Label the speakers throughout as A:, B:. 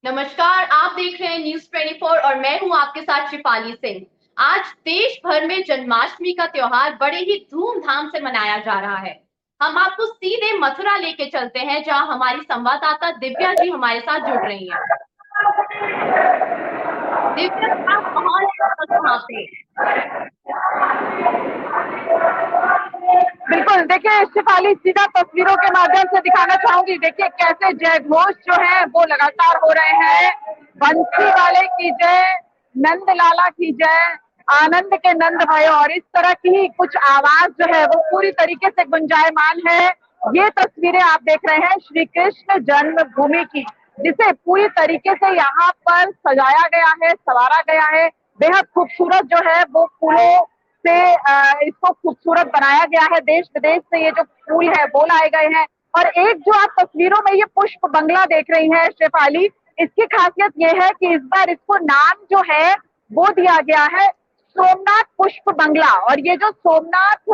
A: नमस्कार। आप देख रहे हैं न्यूज 24 और मैं हूं आपके साथ शिफाली सिंह। आज देश भर में जन्माष्टमी का त्योहार बड़े ही धूमधाम से मनाया जा रहा है। हम आपको सीधे मथुरा लेके चलते हैं, जहां हमारी संवाददाता दिव्या जी हमारे साथ जुड़ रही हैं। दिव्या, क्या माहौल है इस वक्त वहां पे?
B: बिल्कुल, देखिए शिफाली, सीधा तस्वीरों के माध्यम से दिखाना चाहूंगी। देखिए कैसे जय घोष जो है वो लगातार हो रहे हैं। बंसी वाले की जय, नंद लाला की जय, आनंद के नंद भयो, और इस तरह की कुछ आवाज जो है वो पूरी तरीके से गुंजायमान है। ये तस्वीरें आप देख रहे हैं श्री कृष्ण जन्मभूमि की, जिसे पूरी तरीके से यहाँ पर सजाया गया है, संवारा गया है। बेहद खूबसूरत जो है वो फूलों से इसको खूबसूरत बनाया गया है। देश विदेश से ये जो फूल है वो लाए गए हैं। और एक जो आप तस्वीरों में ये पुष्प बंगला देख रही हैं शेफाली, इसकी खासियत ये है कि इस बार इसको नाम जो है वो दिया गया है सोमनाथ पुष्प बंगला। और ये जो सोमनाथ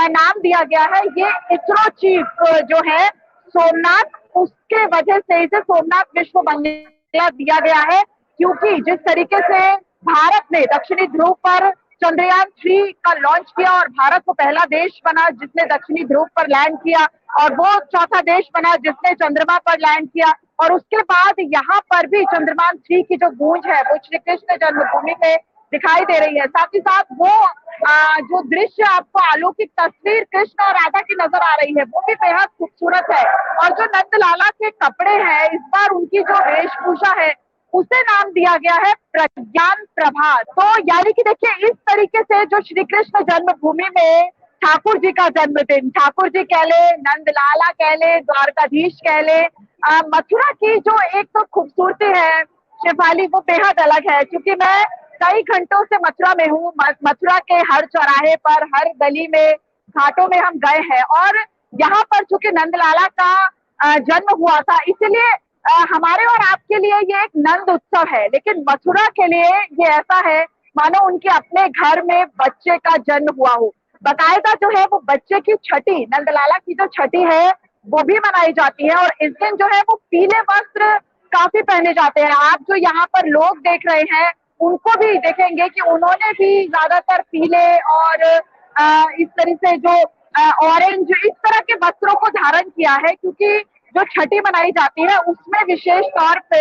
B: नाम दिया गया है, ये इसरो चीफ जो है सोमनाथ, उसके वजह से इसे सोमनाथ विश्व बंगला दिया गया है। क्योंकि जिस तरीके से भारत ने दक्षिणी ध्रुव पर चंद्रयान 3 का लॉन्च किया और भारत को पहला देश बना जिसने दक्षिणी ध्रुव पर लैंड किया, और वो चौथा देश बना जिसने चंद्रमा पर लैंड किया, और उसके बाद यहाँ पर भी चंद्रयान 3 की जो गूंज है वो श्री कृष्ण जन्मभूमि में दिखाई दे रही है। साथ ही साथ वो जो दृश्य आपको अलौकिक तस्वीर कृष्ण और राधा की नजर आ रही है वो भी बेहद खूबसूरत है। और जो नंदलाला के कपड़े हैं, इस बार उनकी जो वेशभूषा है उसे नाम दिया गया है प्रज्ञान प्रभा। तो यानी कि देखिए इस तरीके से जो श्री कृष्ण जन्मभूमि में ठाकुर जी का जन्मदिन, ठाकुर जी कह ले, नंदलाला कह ले, द्वारकाधीश कह ले, मथुरा की जो एक तो खूबसूरती है शिवाली, वो बेहद अलग है। क्योंकि मैं कई घंटों से मथुरा में हूँ। मथुरा के हर चौराहे पर, हर गली में, घाटों में हम गए हैं। और यहाँ पर चूंकि नंदलाला का जन्म हुआ था, इसलिए हमारे और आपके लिए ये एक नंद उत्सव है। लेकिन मथुरा के लिए ये ऐसा है मानो उनके अपने घर में बच्चे का जन्म हुआ हो। बाकायदा जो है वो बच्चे की छठी, नंदलाला की जो छठी है वो भी मनाई जाती है। और इस दिन जो है वो पीले वस्त्र काफी पहने जाते हैं। आप जो यहाँ पर लोग देख रहे हैं उनको भी देखेंगे कि उन्होंने भी ज्यादातर पीले और इस तरह से जो ऑरेंज, इस तरह के वस्त्रों को धारण किया है। क्योंकि जो छठी मनाई जाती है उसमें विशेष तौर पे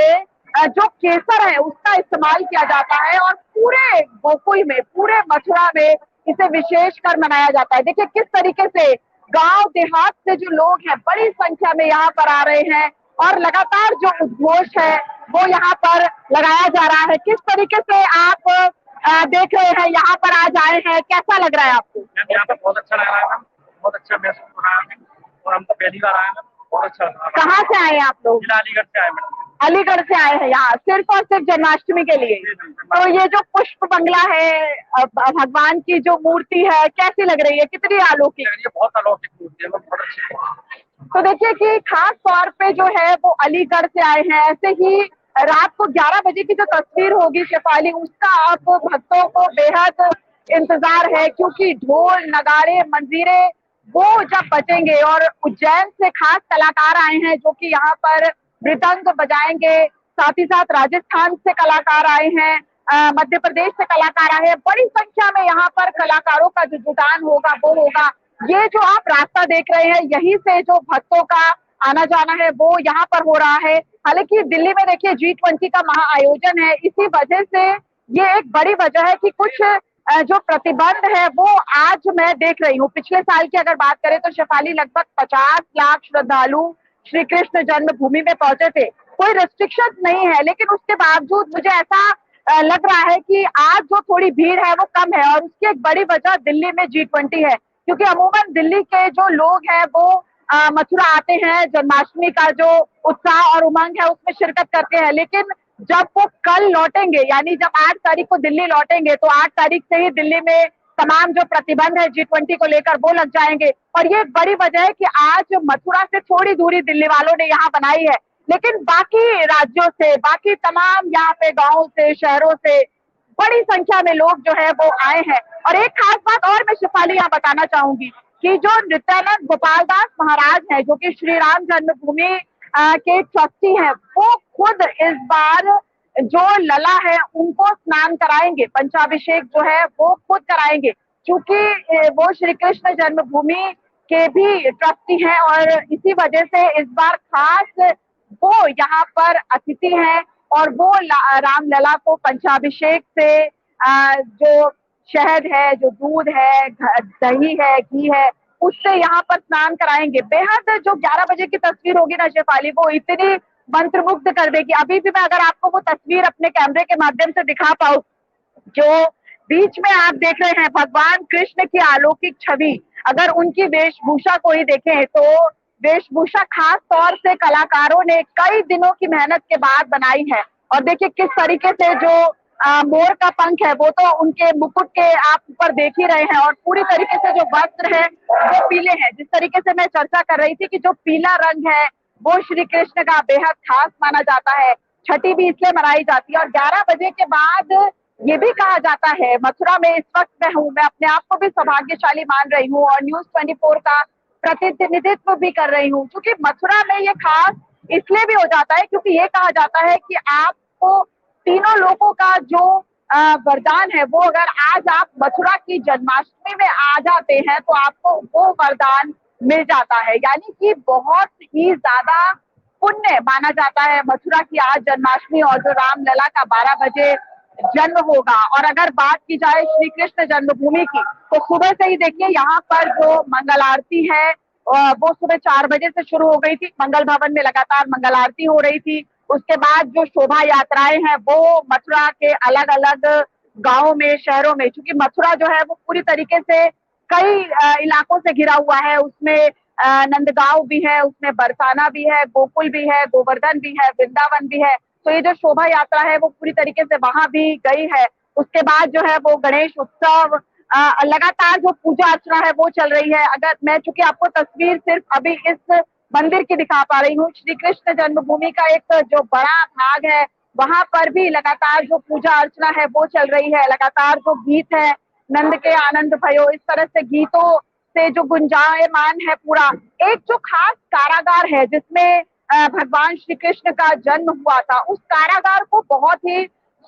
B: जो केसर है उसका इस्तेमाल किया जाता है। और पूरे गोकुल में, पूरे मथुरा में इसे विशेष कर मनाया जाता है। देखिए किस तरीके से गांव देहात से जो लोग हैं बड़ी संख्या में यहाँ पर आ रहे हैं, और लगातार जो उद्घोष है वो यहाँ पर लगाया जा रहा है। किस तरीके से आप देख रहे हैं, यहाँ पर आज आए हैं, कैसा लग रहा है आपको?
C: मैम यहाँ पे बहुत अच्छा लग रहा है मैम, बहुत अच्छा महसूस हो रहा है और हम तो पहली बार आए हैं, बहुत अच्छा लग रहा है।
B: कहाँ से आए हैं आप लोग?
C: जिला अलीगढ़ से आए मैडम।
B: अलीगढ़ से आए हैं यहाँ सिर्फ और सिर्फ जन्माष्टमी के लिए। तो ये जो पुष्प बंगला है, भगवान की जो मूर्ति है, कैसी लग रही है, कितनी अलौकिक?
C: ये बहुत अलौकिक मूर्ति है, बहुत अच्छी है।
B: तो देखिए कि खास तौर पे जो है वो अलीगढ़ से आए हैं। ऐसे ही रात को 11 बजे की जो तस्वीर होगी शेफाली, उसका आप भक्तों को बेहद इंतजार है। क्योंकि ढोल, नगाड़े, मंजीरे वो जब बजेंगे, और उज्जैन से खास कलाकार आए हैं जो कि यहाँ पर मृदंग बजाएंगे। साथ ही साथ राजस्थान से कलाकार आए हैं, मध्य प्रदेश से कलाकार आए हैं। बड़ी संख्या में यहाँ पर कलाकारों का जो जुटान होगा वो होगा। ये जो आप रास्ता देख रहे हैं, यहीं से जो भक्तों का आना जाना है वो यहाँ पर हो रहा है। हालांकि दिल्ली में देखिए G20 का महा आयोजन है, इसी वजह से ये एक बड़ी वजह है कि कुछ जो प्रतिबंध है वो आज मैं देख रही हूँ। पिछले साल की अगर बात करें तो शेफाली लगभग 50 लाख श्रद्धालु श्री कृष्ण जन्मभूमि में पहुंचे थे। कोई रेस्ट्रिक्शन नहीं है, लेकिन उसके बावजूद मुझे ऐसा लग रहा है कि आज जो थोड़ी भीड़ है वो कम है। और उसकी एक बड़ी वजह दिल्ली में G20 है। क्योंकि अमूमन दिल्ली के जो लोग हैं वो मथुरा आते हैं, जन्माष्टमी का जो उत्साह और उमंग है उसमें शिरकत करते हैं। लेकिन जब वो कल लौटेंगे, यानी जब 8 तारीख को दिल्ली लौटेंगे, तो 8 तारीख से ही दिल्ली में तमाम जो प्रतिबंध है G20 को लेकर वो लग जाएंगे। और ये एक बड़ी वजह है कि आज मथुरा से थोड़ी दूरी दिल्ली वालों ने यहाँ बनाई है। लेकिन बाकी राज्यों से, बाकी तमाम यहाँ पे गाँव से, शहरों से बड़ी संख्या में लोग जो है वो आए हैं। और एक खास बात और मैं शिफाली यहाँ बताना चाहूंगी कि जो नित्यानंद गोपाल दास महाराज हैं, जो कि श्री राम जन्मभूमि के ट्रस्टी हैं, वो खुद इस बार जो लला है उनको स्नान कराएंगे, पंचाभिषेक जो है वो खुद कराएंगे, क्योंकि वो श्री कृष्ण जन्मभूमि के भी ट्रस्टी हैं और इसी वजह से इस बार खास वो यहाँ पर अतिथि हैं और वो रामलला को पंचाभिषेक से जो शहद है, जो दूध है, दही है, घी है, उससे यहाँ पर स्नान कराएंगे। बेहद जो 11 बजे की तस्वीर होगी ना शेफाली, वो इतनी मंत्रमुग्ध कर देगी। अभी भी मैं अगर आपको वो तस्वीर अपने कैमरे के माध्यम से दिखा पाऊँ, जो बीच में आप देख रहे हैं भगवान कृष्ण की अलौकिक छवि, अगर उनकी वेशभूषा को ही देखें तो वेशभूषा खास तौर से कलाकारों ने कई दिनों की मेहनत के बाद बनाई है। और देखिए किस तरीके से जो मोर का पंख है वो तो उनके मुकुट के आप ऊपर देख ही रहे हैं, और पूरी तरीके से जो वस्त्र है वो पीले हैं। जिस तरीके से मैं चर्चा कर रही थी कि जो पीला रंग है वो श्री कृष्ण का बेहद खास माना जाता है। छठी भी इसलिए मनाई जाती है। और 11 बजे के बाद ये भी कहा जाता है, मथुरा में इस वक्त मैं हूँ, मैं अपने आप को भी सौभाग्यशाली मान रही हूँ और न्यूज़ 24 का प्रतिनिधित्व भी कर रही हूँ, क्योंकि मथुरा में ये खास इसलिए भी हो जाता है क्योंकि ये कहा जाता है कि आपको तीनों लोगों का जो वरदान है वो अगर आज आप मथुरा की जन्माष्टमी में आ जाते हैं तो आपको वो वरदान मिल जाता है। यानी कि बहुत ही ज्यादा पुण्य माना जाता है मथुरा की आज जन्माष्टमी और जो रामलला का 12 बजे जन्म होगा। और अगर बात की जाए श्री कृष्ण जन्मभूमि की, तो सुबह से ही देखिए यहाँ पर जो मंगल आरती है वो सुबह 4 बजे से शुरू हो गई थी। मंगल भवन में लगातार मंगल आरती हो रही थी। उसके बाद जो शोभा यात्राएं हैं वो मथुरा के अलग अलग गांवों में, शहरों में, क्योंकि मथुरा जो है वो पूरी तरीके से कई इलाकों से घिरा हुआ है। उसमें नंदगांव भी है, उसमें बरसाना भी है, गोकुल भी है, गोवर्धन भी है, वृंदावन भी है। तो ये जो शोभा यात्रा है वो पूरी तरीके से वहां भी गई है। उसके बाद जो है वो गणेश उत्सव, लगातार जो पूजा अर्चना है वो चल रही है। अगर मैं चूंकि आपको तस्वीर सिर्फ अभी इस मंदिर की दिखा पा रही हूँ, श्री कृष्ण जन्मभूमि का एक जो बड़ा भाग है वहां पर भी लगातार जो पूजा अर्चना है वो चल रही है। लगातार जो गीत है, नंद के आनंद भयो, इस तरह से गीतों से जो गुंजायमान है पूरा। एक जो खास कारागार है जिसमें भगवान श्री कृष्ण का जन्म हुआ था, उस कारागार को बहुत ही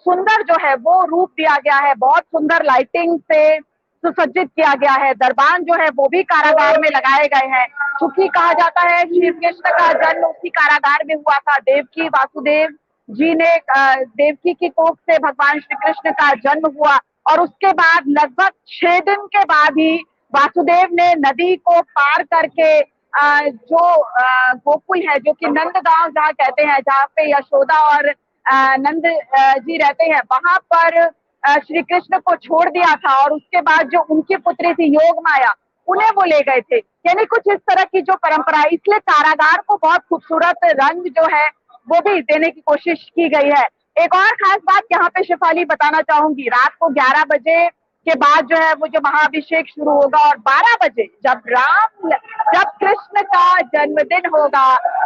B: सुंदर जो है वो रूप दिया गया है, बहुत सुंदर लाइटिंग से सुसज्जित किया गया है। दरबान जो है वो भी कारागार में लगाए गए हैं, क्योंकि कहा जाता है श्री कृष्ण का जन्म उसी कारागार में हुआ था। देवकी वासुदेव जी ने देवकी की कोख से भगवान श्री कृष्ण का जन्म हुआ और उसके बाद लगभग 6 दिन के बाद ही वासुदेव ने नदी को पार करके जो गोकुल है, जो कि नंदगांव जहाँ कहते हैं, जहाँ पे यशोदा और नंद जी रहते हैं, वहां पर श्री कृष्ण को छोड़ दिया था। और उसके बाद जो उनकी पुत्री थी योग माया, उन्हें वो ले गए थे। यानी कुछ इस तरह की जो परंपरा, इसलिए कारागार को बहुत खूबसूरत रंग जो है वो भी देने की कोशिश की गई है। एक और खास बात यहाँ पे शेफाली बताना चाहूंगी, रात को 11 बजे के बाद जो है वो जो महाअभिषेक शुरू होगा और 12 बजे जब कृष्ण का जन्मदिन होगा,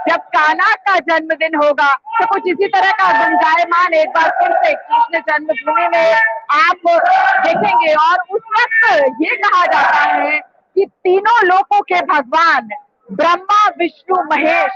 B: जब कान्हा का जन्मदिन होगा, तो कुछ इसी तरह का गुंजायमान एक बार फिर से कृष्ण जन्मभूमि में आप देखेंगे। और उस वक्त ये कहा जाता है कि तीनों लोकों के भगवान ब्रह्मा विष्णु महेश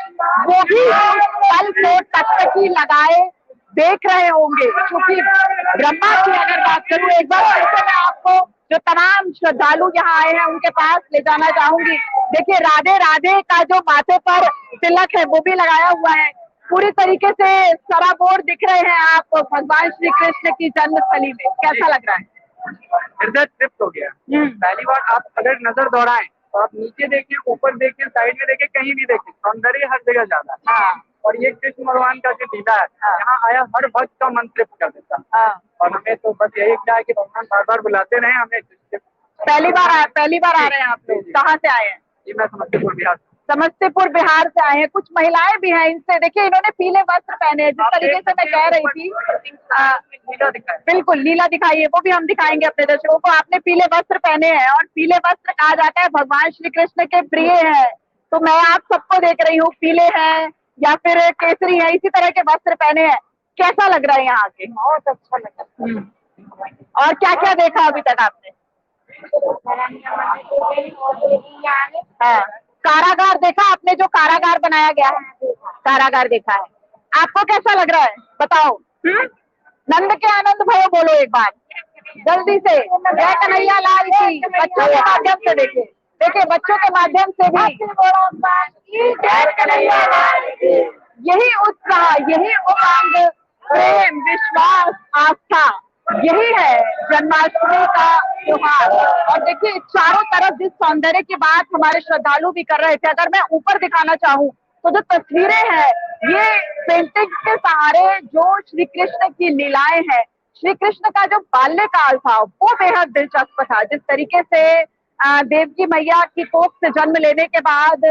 B: वो भी कल को टकटकी लगाए देख रहे होंगे, क्योंकि ब्रह्मा की अगर बात करूं, एक बार फिर से मैं आपको जो तमाम श्रद्धालु यहाँ आए हैं उनके पास ले जाना चाहूंगी। देखिए राधे राधे का जो माथे पर तिलक है वो भी लगाया हुआ है। पूरी तरीके से सराबोर दिख रहे हैं आप भगवान श्री कृष्ण की जन्मस्थली में। कैसा लग रहा है?
C: हृदय तृप्त हो गया। पहली बार आप अगर नजर दौड़ाएं तो आप नीचे देखें, ऊपर देखें, साइड में देखें, कहीं भी देखें, सौंदर्य हर जगह ज्यादा है।
B: हाँ।
C: और ये कृष्ण भगवान का जो लीला है, यहाँ आया हर भक्त का मन तृप्त कर देता है। और हमें तो बस यही इच्छा है कि भगवान बार बार बुलाते रहे हमें।
B: पहली बार आ रहे हैं आप लोग? कहाँ से आए हैं?
C: जी मैं समस्तीपुर बिहार।
B: समस्तीपुर बिहार से आए हैं। कुछ महिलाएं भी हैं इनसे, देखिए इन्होंने पीले वस्त्र पहने हैं, जिस तरीके से मैं कह रही थी। बिल्कुल लीला दिखाइए, वो भी हम दिखाएंगे अपने दर्शकों को। आपने पीले वस्त्र पहने हैं और पीले वस्त्र कहा जाता है भगवान श्री कृष्ण के प्रिय है। तो मैं आप सबको देख रही हूँ, पीले हैं या फिर केसरी है, इसी तरह के वस्त्र पहने हैं। कैसा लग रहा है यहाँ आके?
D: बहुत अच्छा लगा।
B: और क्या क्या देखा अभी तक आपने?
D: हाँ,
B: कारागार देखा आपने, जो कारागार बनाया गया है, कारागार देखा है, आपको कैसा लग रहा है बताओ? नंद के आनंद भयो बोलो एक बार जल्दी से, जय कन्हैया लाल की। बच्चों के माध्यम से देखिए, देखिए बच्चों के माध्यम से भी जय कन्हैया लाल की। यही उत्साह, यही उमंग, प्रेम, विश्वास, आस्था, यही है जन्माष्टमी का त्योहार। और देखिए चारों तरफ जिस सौंदर्य की बात हमारे श्रद्धालु भी कर रहे थे, अगर मैं ऊपर दिखाना चाहूँ तो जो तस्वीरें हैं ये पेंटिंग के सहारे जो श्री कृष्ण की लीलाएं हैं, श्री कृष्ण का जो बाल्यकाल था वो बेहद दिलचस्प था। जिस तरीके से देवकी मैया की कोख से जन्म लेने के बाद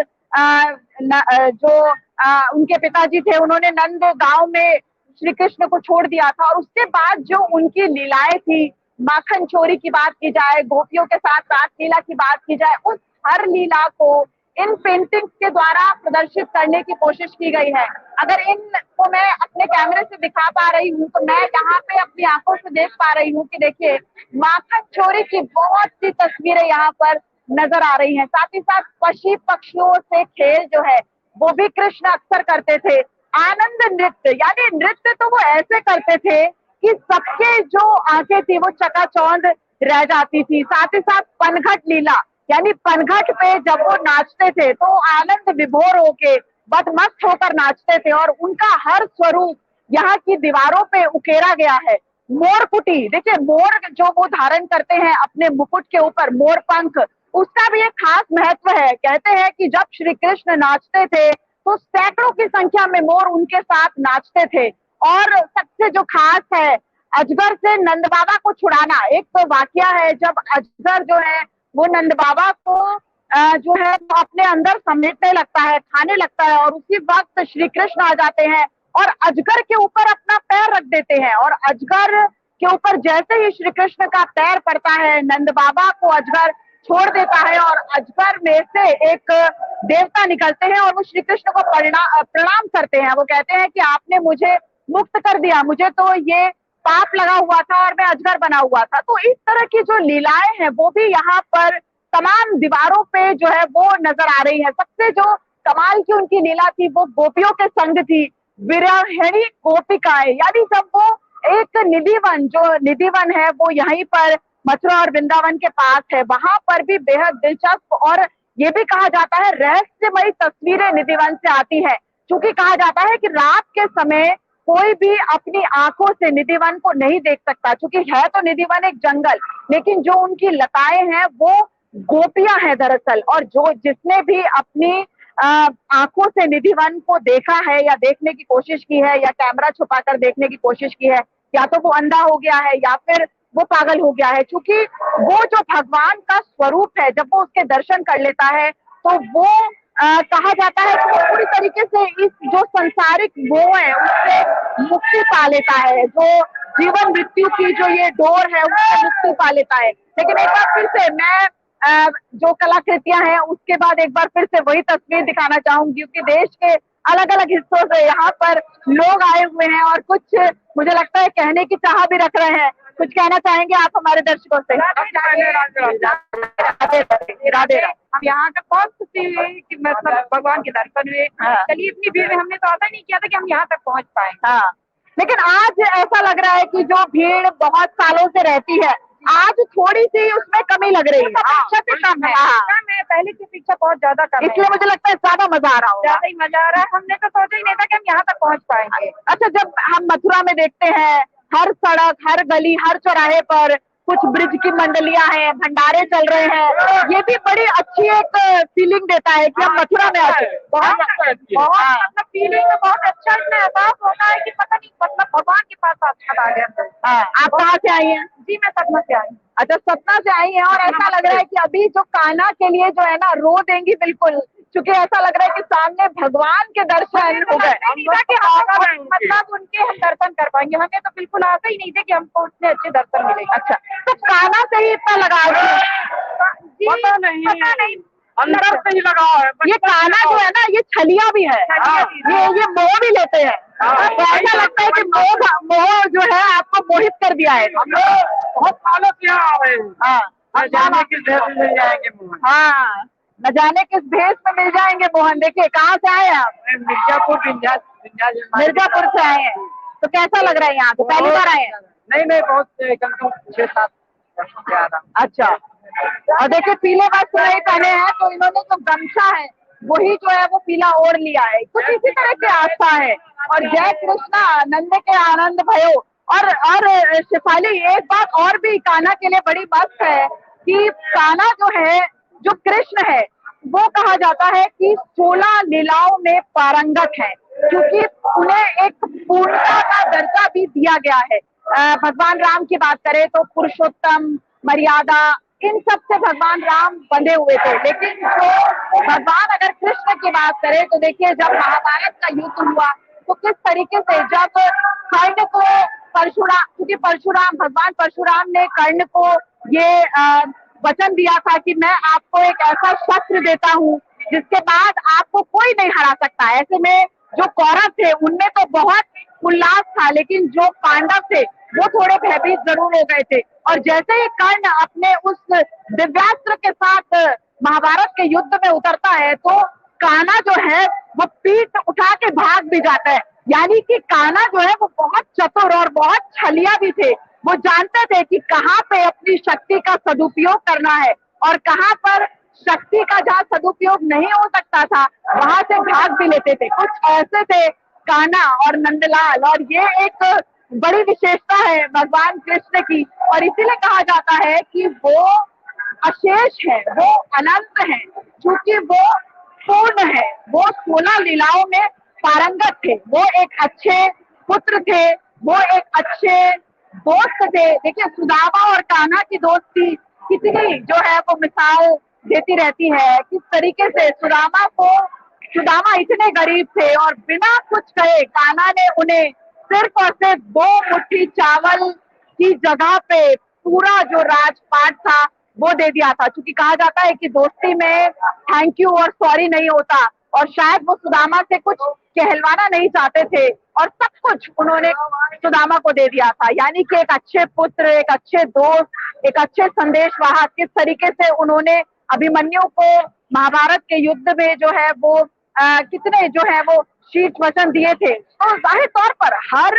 B: उनके पिताजी थे, उन्होंने नंद गांव में श्री कृष्ण को छोड़ दिया था, और उसके बाद जो उनकी लीलाएं थी, माखन चोरी की बात की जाए, गोपियों के साथ रासलीला की बात की जाए, उस हर लीला को इन पेंटिंग्स के द्वारा प्रदर्शित करने की कोशिश की गई है। अगर इनको मैं अपने कैमरे से दिखा पा रही हूँ तो मैं यहाँ पे अपनी आंखों से देख पा रही हूँ कि देखिए माखन चोरी की बहुत सी तस्वीरें यहाँ पर नजर आ रही हैं। साथ ही साथ पशु पक्षियों से खेल जो है वो भी कृष्ण अक्सर करते थे। आनंद नृत्य, यानी नृत्य तो वो ऐसे करते थे कि सबके जो आंखें थी वो चकाचौंध रह जाती थी। साथ ही साथ पनघट लीला, यानी पनघट पे जब वो नाचते थे तो आनंद विभोर होके मस्त होकर नाचते थे, और उनका हर स्वरूप यहाँ की दीवारों पे उकेरा गया है। मोर कुटी, देखिए मोर जो वो धारण करते हैं अपने मुकुट के ऊपर, मोर पंख, उसका भी एक खास महत्व है। कहते हैं कि जब श्री कृष्ण नाचते थे तो सैकड़ों की संख्या में मोर उनके साथ नाचते थे। और सबसे जो खास है, अजगर से नंद बाबा को छुड़ाना। एक तो वाकया है जब अजगर जो है वो नंद बाबा को जो है वो अपने अंदर समेटने लगता है, खाने लगता है, और उसी वक्त श्री कृष्ण आ जाते हैं और अजगर के ऊपर अपना पैर रख देते हैं, और अजगर के ऊपर जैसे ही श्री कृष्ण का पैर पड़ता है, नंद बाबा को अजगर छोड़ देता है, और अजगर में से एक देवता निकलते हैं और वो श्री कृष्ण को प्रणाम करते हैं। वो कहते हैं कि आपने मुझे मुक्त कर दिया, मुझे तो ये पाप लगा हुआ था और मैं अजगर बना हुआ था। तो इस तरह की जो लीलाएं हैं वो भी यहाँ पर तमाम दीवारों पे जो है वो नजर आ रही है। सबसे जो कमाल की उनकी लीला थी वो गोपियों के संग थी, विरहिणी गोपिकाएं, यानी जब वो एक निधिवन, जो निधिवन है वो यहीं पर मथुरा और वृंदावन के पास है, वहां पर भी बेहद दिलचस्प और ये भी कहा जाता है रहस्यमयी तस्वीरें निधिवन से आती है। क्योंकि कहा जाता है कि रात के समय कोई भी अपनी आंखों से निधिवन को नहीं देख सकता, क्योंकि है तो निधिवन एक जंगल, लेकिन जो उनकी लताएं हैं वो गोपियां हैं दरअसल। और जो जिसने भी अपनी आंखों से निधिवन को देखा है या देखने की कोशिश की है या कैमरा छुपाकर देखने की कोशिश की है, या तो वो अंधा हो गया है या फिर वो पागल हो गया है। क्योंकि वो जो भगवान का स्वरूप है, जब वो उसके दर्शन कर लेता है तो वो कहा जाता है कि वो पूरी तरीके से इस जो सांसारिक मोह है उससे मुक्ति पा लेता है, जो जीवन मृत्यु की जो ये डोर है उससे मुक्ति पा लेता है। लेकिन एक बार फिर से मैं जो कलाकृतियां हैं उसके बाद एक बार फिर से वही तस्वीर दिखाना चाहूंगी, क्योंकि देश के अलग अलग हिस्सों से यहाँ पर लोग आए हुए हैं और कुछ मुझे लगता है कहने की चाह भी रख रहे हैं। कुछ कहना चाहेंगे आप हमारे दर्शकों से? राधे।
D: हम यहाँ का बहुत खुशी हुई कि मतलब भगवान के दर्शन हुए। चलिए इतनी भीड़ में हमने तो आशा नहीं किया था कि हम यहाँ तक पहुँच पाए।
B: हाँ, लेकिन आज ऐसा लग रहा है कि जो भीड़ बहुत सालों से रहती है आज थोड़ी सी उसमें कमी लग रही है,
D: अपेक्षा से कम है। कम है, पहले की अपेक्षा बहुत ज्यादा कम है,
B: इसलिए मुझे लगता है ज्यादा मजा आ रहा होगा।
D: ज्यादा ही मजा आ रहा है। हमने तो सोचा ही नहीं था कि हम यहाँ तक पहुँच पाएंगे।
B: अच्छा, जब हम मथुरा में देखते हैं हर सड़क, हर गली, हर चौराहे पर कुछ ब्रिज की मंडलियां हैं, भंडारे चल रहे हैं, ये भी बड़ी अच्छी एक फीलिंग देता है कि हम मथुरा में आते हैं।
D: बहुत मतलब फीलिंग में बहुत अच्छा इतना एहसास होता है कि पता नहीं मतलब भगवान के पास साक्षात आ गया।
B: आप कहाँ से आई हैं?
D: जी मैं सतना से आई।
B: अच्छा, सतना से आई हैं, और ऐसा लग रहा है कि अभी जो कान्हा के लिए जो है ना रो देंगी बिल्कुल, क्योंकि ऐसा लग रहा है कि सामने भगवान के दर्शन हो गए।
D: मतलब उनके हम दर्शन कर पाएंगे, हमें तो बिल्कुल आशा ही नहीं थी कि हमको उतने अच्छे दर्शन मिलेंगे।
B: अच्छा, तो कान्हा से ही इतना लगाव है?
C: पता नहीं अंदर से ही लगा है।
B: ये कान्हा जो है ना ये छलिया भी है, ये मोह भी लेते हैं। तो ऐसा लगता है कि मोह जो है आपको मोहित कर दिया है।
C: हम लोग बहुत सालों से यहाँ आ रहे हैं। जाने की जरूरत मिल जाएंगे।
B: हाँ, न जाने किस भेष में मिल जाएंगे मोहन। देखिए कहाँ से आए आप?
C: मिर्जापुर
B: मिर्जापुर से आए हैं, तो कैसा लग रहा है यहाँ पे? पहली बार आए हैं?
C: नहीं बहुत कम से कम 6-7 वर्षों से आ रहा हूँ।
B: अच्छा, और देखिए पीले वस्त्र नहीं पहने हैं, तो इन्होंने जो गमछा है वही जो है वो पीला ओढ़ लिया है। कुछ इसी तरह की आस्था है। और जय कृष्णा नंद के आनंद भयो। और शेफाली, एक बात और भी कान्हा के लिए बड़ी मस्त है कि कान्हा जो है, जो कृष्ण है, वो कहा जाता है कि 16 लीलाओं में पारंगत है, क्योंकि उन्हें एक पूर्णता का दर्जा भी दिया गया है। भगवान राम की बात करें तो पुरुषोत्तम, मर्यादा, इन सब से भगवान राम बंधे हुए थे। लेकिन जो भगवान अगर कृष्ण की बात करें तो देखिए, जब महाभारत का युद्ध हुआ तो किस तरीके से जब कर्ण को परशुराम, क्योंकि भगवान परशुराम ने कर्ण को ये वचन दिया था कि मैं आपको एक ऐसा शस्त्र देता हूँ जिसके बाद आपको कोई नहीं हरा सकता। ऐसे में जो कौरव थे उनमें तो बहुत उल्लास था, लेकिन जो पांडव थे वो थोड़े भयभीत जरूर हो गए थे। और जैसे ही कर्ण अपने उस दिव्यास्त्र के साथ महाभारत के युद्ध में उतरता है तो कान्हा जो है वो पीठ उठा के भाग भी जाता है। यानी कि कान्हा जो है वो बहुत चतुर और बहुत छलिया भी थे। वो जानते थे कि कहाँ पे अपनी शक्ति का सदुपयोग करना है और कहाँ पर शक्ति का जहाँ सदुपयोग नहीं हो सकता था वहां से भाग भी लेते थे। कुछ ऐसे थे कान्हा और नंदलाल, और ये एक बड़ी विशेषता है भगवान कृष्ण की। और इसीलिए कहा जाता है कि वो अशेष है, वो अनंत है, क्योंकि वो पूर्ण है। वो 16 लीलाओं में पारंगत थे। वो एक अच्छे पुत्र थे, वो एक अच्छे दोस्त थे। देखिए सुदामा और कान्हा की दोस्ती कितनी जो है वो मिसाल देती रहती है। किस तरीके से सुदामा इतने गरीब थे और बिना कुछ कहे कान्हा ने उन्हें सिर्फ और सिर्फ 2 मुट्ठी चावल की जगह पे पूरा जो राजपाट था वो दे दिया था। क्योंकि कहा जाता है कि दोस्ती में थैंक यू और सॉरी नहीं होता, और शायद वो सुदामा से कुछ कहलवाना नहीं चाहते थे और सब कुछ उन्होंने सुदामा को दे दिया था। यानी कि एक अच्छे पुत्र, एक अच्छे दोस्त, एक अच्छे संदेशवाहक, किस तरीके से उन्होंने अभिमन्यु को महाभारत के युद्ध में जो है वो कितने जो है वो शीर्ष वचन दिए थे। तो जाहिर तौर पर हर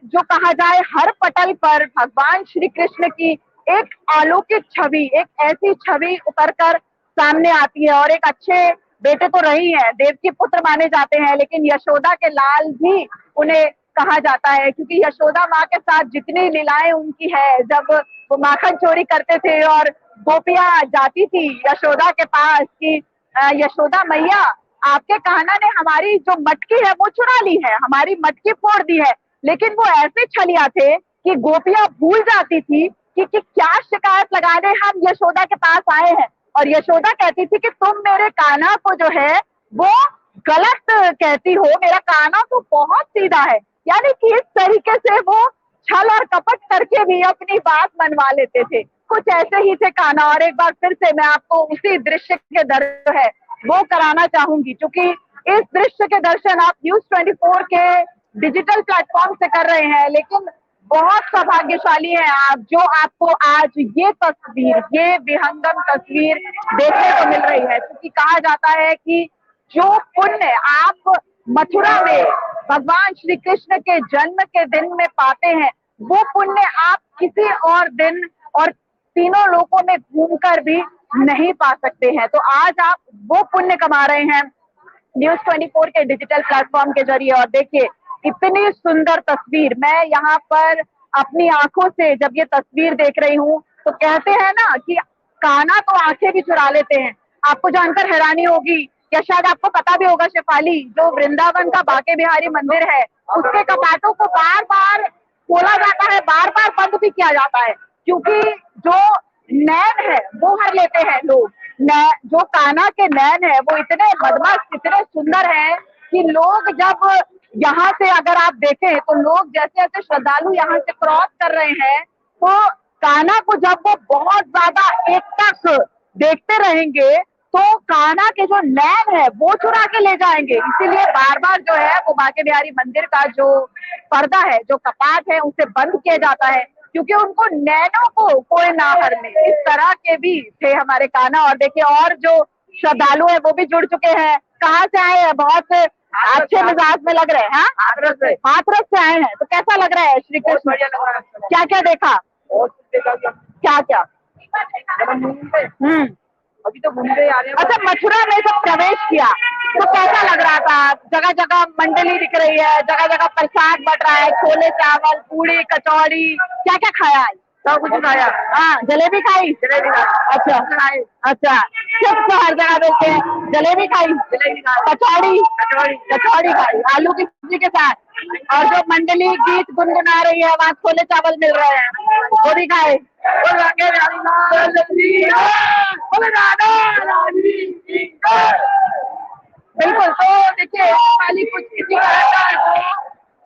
B: जो कहा जाए हर पटल पर भगवान श्री कृष्ण की एक अलौकिक छवि, एक ऐसी छवि उतर कर सामने आती है। और एक अच्छे बेटे तो रही हैं, देवकी पुत्र माने जाते हैं, लेकिन यशोदा के लाल भी उन्हें कहा जाता है, क्योंकि यशोदा माँ के साथ जितनी लीलाएं उनकी है, जब वो माखन चोरी करते थे और गोपियां जाती थी यशोदा के पास कि यशोदा मैया, आपके कान्हा ने हमारी जो मटकी है वो चुरा ली है, हमारी मटकी फोड़ दी है। लेकिन वो ऐसे छलिया थे कि गोपियां भूल जाती थी कि क्या शिकायत लगाने हम यशोदा के पास आए हैं। और यशोदा कहती थी कि तुम मेरे कान्हा को जो है वो गलत कहती हो, मेरा कान्हा तो बहुत सीधा है। यानी कि इस तरीके से वो छल और कपट करके भी अपनी बात मनवा लेते थे। कुछ ऐसे ही थे कान्हा। और एक बार फिर से मैं आपको उसी दृश्य के दर्शन है वो कराना चाहूंगी, क्योंकि इस दृश्य के दर्शन आप न्यूज 24 के डिजिटल प्लेटफॉर्म से कर रहे हैं, लेकिन बहुत सौभाग्यशाली है आप जो आपको आज ये तस्वीर, ये विहंगम तस्वीर देखने को मिल रही है। क्योंकि कहा जाता है कि जो पुण्य आप मथुरा में भगवान श्री कृष्ण के जन्म के दिन में पाते हैं, वो पुण्य आप किसी और दिन और तीनों लोकों में घूमकर भी नहीं पा सकते हैं। तो आज आप वो पुण्य कमा रहे हैं न्यूज 24 के डिजिटल प्लेटफॉर्म के जरिए। और देखिए इतनी सुंदर तस्वीर, मैं यहाँ पर अपनी आंखों से जब ये तस्वीर देख रही हूँ तो कहते हैं ना कि कान्हा तो आंखें भी चुरा लेते हैं। आपको जानकर हैरानी होगी, या शायद आपको पता भी होगा शेफाली, जो वृंदावन का बांके बिहारी मंदिर है उसके कपाटों को बार बार खोला जाता है, बार बार बंद भी किया जाता है, क्योंकि जो नैन है वो हर लेते हैं लोग। जो कान्हा के नैन है वो इतने मदमस्त, इतने सुंदर हैं कि लोग जब यहाँ से अगर आप देखें तो लोग जैसे जैसे श्रद्धालु यहाँ से क्रॉस कर रहे हैं तो कान्हा को जब वो बहुत ज्यादा एकटक देखते रहेंगे तो कान्हा के जो नैन है वो चुरा के ले जाएंगे। इसीलिए बार बार जो है वो बांके बिहारी मंदिर का जो पर्दा है, जो कपाट है, उसे बंद किया जाता है, क्योंकि उनको नैनों को कोई ना हरने, इस तरह के भी थे हमारे कान्हा। और देखिए और जो श्रद्धालु है वो भी जुड़ चुके हैं। कहाँ से आए हैं? बहुत अच्छे मिजाज में लग रहे हैं। हाँ, हाथरस से आए हैं। तो कैसा लग रहा है श्री कृष्ण? क्या क्या देखा? क्या क्या?
C: अभी तो घूमते आ रहे हैं।
B: अच्छा, मथुरा में जब प्रवेश किया तो कैसा लग रहा था? जगह जगह मंडली दिख रही है, जगह जगह प्रसाद बट रहा है, छोले चावल, पूड़ी कचौड़ी, क्या क्या खाया?
C: सब कुछ खाया।
B: हाँ, जलेबी खाई?
C: जलेबी
B: अच्छा अच्छा, सिर्फ तो हर जगह मिलते हैं। जलेबी खाई? कचौड़ी? कचौड़ी खाई आलू की सब्जी के साथ। और जो मंडली गीत गुनगुना रही है वहाँ छोले चावल मिल रहे हैं, वो भी खाए? बिल्कुल। तो देखिए, वाली कुछ किसी तरह का जो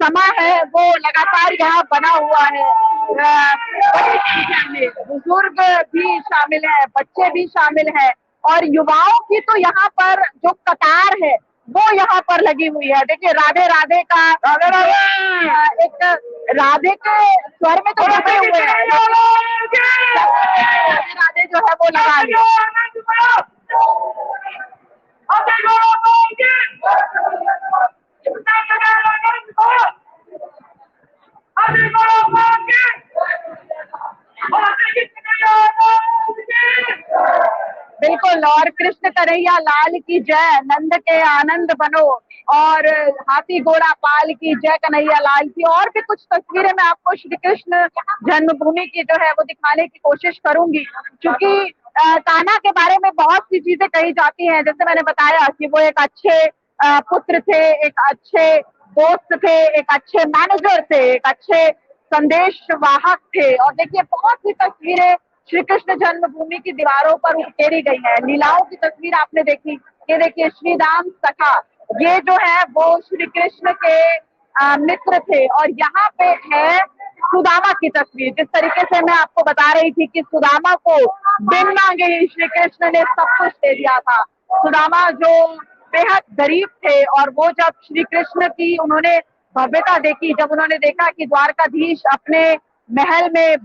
B: समा है वो लगातार यहाँ बना हुआ है। बड़ी संख्या में बुजुर्ग भी शामिल है, बच्चे भी शामिल हैं, और युवाओं की तो यहाँ पर जो कतार है वो यहाँ पर लगी हुई है। देखिए, राधे राधे का एक राधे के स्वर में तो डूबे हुए हैं। राधे राधे जो है वो लगा लिया। बिल्कुल। और कृष्ण कन्हैया लाल की जय, नंद के आनंद बनो, और हाथी घोड़ा पाल की जय कन्हैया लाल की। और भी कुछ तस्वीरें मैं आपको श्री कृष्ण जन्मभूमि की जो है वो दिखाने की कोशिश करूंगी, क्योंकि कान्हा के बारे में बहुत सी चीजें कही जाती हैं। जैसे मैंने बताया कि वो एक अच्छे पुत्र थे, एक अच्छे दोस्त थे, एक अच्छे मैनेजर थे, एक अच्छे संदेश वाहक थे। और देखिए, बहुत सी तस्वीरें श्री कृष्ण जन्मभूमि की दीवारों पर उकेरी गई है। लीलाओं की तस्वीर आपने देखी, ये देखिए श्री राम सखा, ये जो है वो श्री कृष्ण के मित्र थे। और यहाँ पे है सुदामा की तस्वीर। जिस तरीके से मैं आपको बता रही थी कि सुदामा को बिन मांगे ही श्री कृष्ण ने सब कुछ दे दिया था। सुदामा जो बेहद गरीब थे, और वो जब श्री कृष्ण की उन्होंने भव्यता देखी, जब उन्होंने देखा कि द्वारकाधीश अपने महल में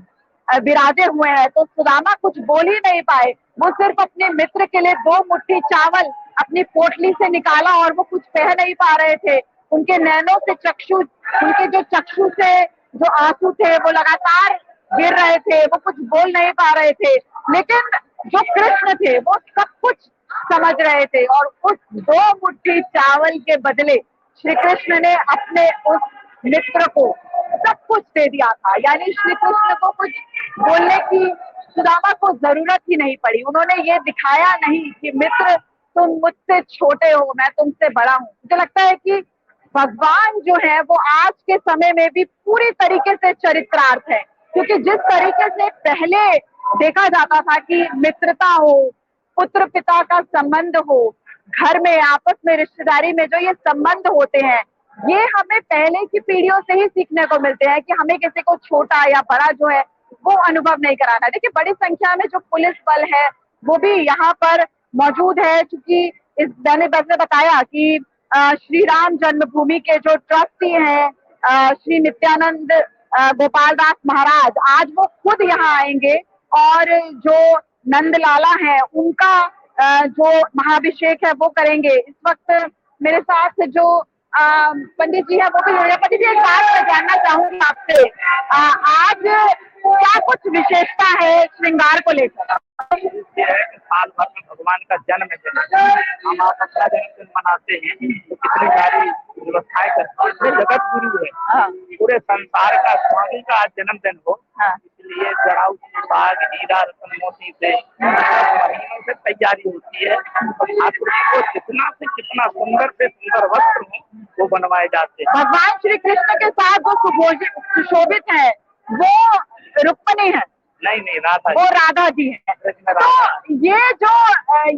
B: विराजे हुए हैं, तो सुदामा कुछ बोल ही नहीं पाए। वो सिर्फ अपने मित्र के लिए 2 मुट्ठी चावल अपनी पोटली से निकाला, और वो कुछ कह नहीं पा रहे थे। उनके नैनों से उनके जो चक्षु से जो आंसू थे वो लगातार गिर रहे थे, वो कुछ बोल नहीं पा रहे थे। लेकिन जो कृष्ण थे वो सब कुछ समझ रहे थे, और उस 2 मुट्ठी चावल के बदले श्री कृष्ण ने अपने उस मित्र को सब कुछ दे दिया था। यानी श्री कृष्ण को कुछ बोलने की सुदामा को जरूरत ही नहीं पड़ी। उन्होंने ये दिखाया नहीं कि मित्र तुम मुझसे छोटे हो, मैं तुमसे बड़ा हूँ। मुझे लगता है कि भगवान जो है वो आज के समय में भी पूरी तरीके से चरित्रार्थ है, क्योंकि जिस तरीके से पहले देखा जाता था कि मित्रता हो, पुत्र पिता का संबंध हो, घर में आपस में रिश्तेदारी में जो ये संबंध होते हैं, ये हमें पहले की पीढ़ियों से ही सीखने को मिलते हैं कि हमें किसी को छोटा या बड़ा जो है वो अनुभव नहीं कराना। देखिए, बड़ी संख्या में जो पुलिस बल है वो भी यहाँ पर मौजूद है, क्योंकि इस मैंने बताया कि श्री राम जन्मभूमि के जो ट्रस्टी हैं श्री नित्यानंद गोपाल दास महाराज, आज वो खुद यहाँ आएंगे, और जो नंदलाला है उनका जो महाभिषेक है वो करेंगे। इस वक्त मेरे साथ जो पंडित जी है वो भी जुड़े हैं। पंडित जी, एक बात मैं जानना चाहूंगी आपसे, आज क्या कुछ विशेषता है श्रृंगार को लेकर?
C: साल भर में भगवान का जन्मदिन है, हम आप अपना जन्मदिन मनाते हैं तो कितनी सारी व्यवस्थाएं करते हैं। जगत गुरु है, पूरे संसार का स्वामी का आज जन्मदिन हो, इसलिए जड़ाऊ बाग हीरा रतन मोती से महीनों से तैयारी होती है। और ठाकुर जी को जितना से जितना सुंदर से सुंदर वस्त्र हो वो बनवाए जाते हैं।
B: भगवान श्री कृष्ण के साथ जो सुशोभित है वो रुक्मिणी है?
C: नहीं, राधा,
B: वो राधा जी है। तो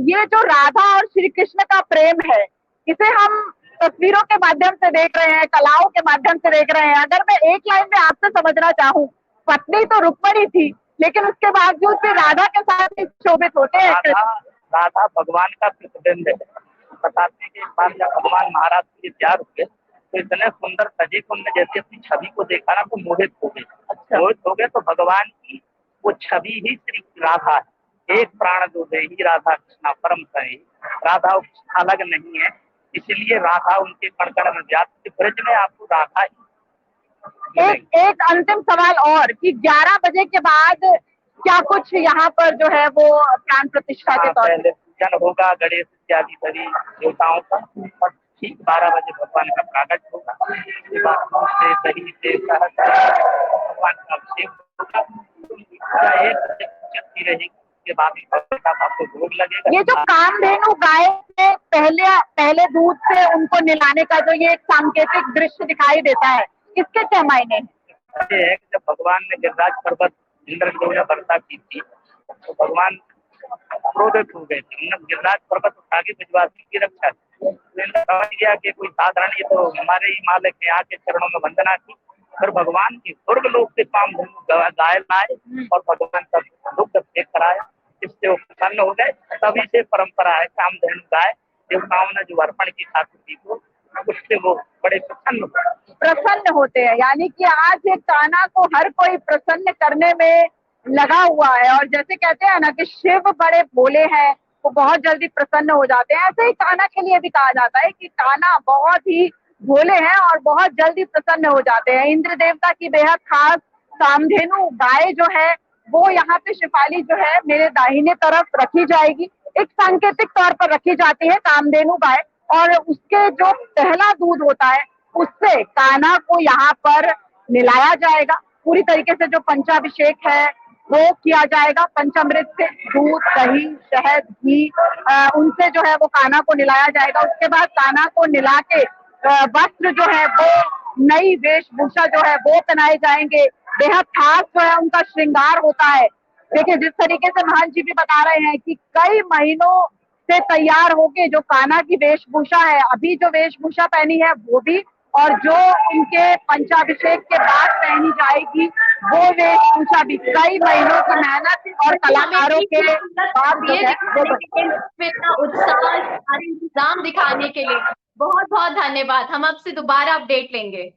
B: ये जो राधा और श्री कृष्ण का प्रेम है, इसे हम तस्वीरों के माध्यम से देख रहे हैं, कलाओं के माध्यम से देख रहे हैं। अगर मैं एक लाइन में आपसे समझना चाहूँ, पत्नी तो रुक्मिणी थी, लेकिन उसके बावजूद भी राधा के साथ ही शोभित होते हैं।
C: राधा भगवान का प्रतिबिंब है। बताते हैं कि एक बार जब भगवान महाराज के तैयार हुए तो इतने सुंदर सजे को हमने जैसे अपनी छवि को देखा ना तो मोहित हो गए। मोहित हो गए तो भगवान की वो छवि ही श्री राधा है। एक प्राण दो ही राधा कृष्णा परम सही। राधा और कृष्ण अलग नहीं है, इसलिए राधा उनके कण कण में व्याप्त, ब्रज में आपको राधा ही
B: एक अंतिम सवाल और कि 11 बजे के बाद क्या कुछ यहाँ पर जो है वो प्राण प्रतिष्ठा के तौर
C: पहले पूजन होगा गणेश इत्यादि सभी देवताओं का, और ठीक 12 बजे भगवान का प्राकट होगा। उसके बाद दूध से दही से शहद से भगवान का अभिषेक होगा। पूजा 1 बजे चलती रहेगी, उसके बाद भगवान का आपको भोग लगेगा।
B: ये जो कामधेनु गाय से पहले दूध से उनको निलाने का जो ये एक सांकेतिक दृश्य दिखाई देता है, इसके क्या मायने हैं?
C: ये है कि जब भगवान ने गिरिराज पर्वत इंद्रदेव ने वर्षा की थी तो भगवान क्रोधित हो गए थे। उन्होंने गिरिराज पर्वत उठा के ब्रजवासी की रक्षा की। उन्होंने समझ गया कि कोई साधारण, ये तो हमारे ही मालिक है, यहाँ के चरणों में वंदना की। फिर भगवान की स्वर्ग लोक से कामधेनु गाय लाए और भगवान का दुग्ध अभिषेक कराया, इससे वो प्रसन्न हो गए। तभी से परंपरा है कामधेनु गाय देवताओं ने जो अर्पण की ठाकुर को, उससे वो बड़े प्रसन्न
B: होते हैं। यानी कि आज एक कान्हा को हर कोई प्रसन्न करने में लगा हुआ है, और जैसे कहते हैं ना कि शिव बड़े भोले हैं, वो बहुत जल्दी प्रसन्न हो जाते हैं, ऐसे ही कान्हा के लिए भी कहा जाता है कि कान्हा बहुत ही भोले हैं और बहुत जल्दी प्रसन्न हो जाते हैं। इंद्र देवता की बेहद खास कामधेनु गाय जो है वो यहाँ पे शिफाली जो है मेरे दाहिने तरफ रखी जाएगी, एक सांकेतिक तौर पर रखी जाती है कामधेनु गाय, और उसके जो पहला दूध होता है उससे कान्हा को यहाँ पर मिलाया जाएगा। पूरी तरीके से जो पंचाभिषेक है वो किया जाएगा, पंचामृत से दूध दही शहद घी उनसे जो है वो कान्हा को निलाया जाएगा। उसके बाद कान्हा को निला के वस्त्र जो है वो नई वेशभूषा जो है वो पहनाए जाएंगे। बेहद खास जो है उनका श्रृंगार होता है। देखिए जिस तरीके से महंत जी भी बता रहे हैं कि कई महीनों से तैयार होके जो कान्हा की वेशभूषा है, अभी जो वेशभूषा पहनी है वो भी, और जो उनके पंचाभिषेक के बाद पहनी जाएगी वो वेशभूषा भी, कई महीनों की मेहनत और कलाकारों के बाद
A: इतना उत्साह इंतजाम दिखाने के लिए बहुत बहुत धन्यवाद। हम आपसे दोबारा अपडेट लेंगे।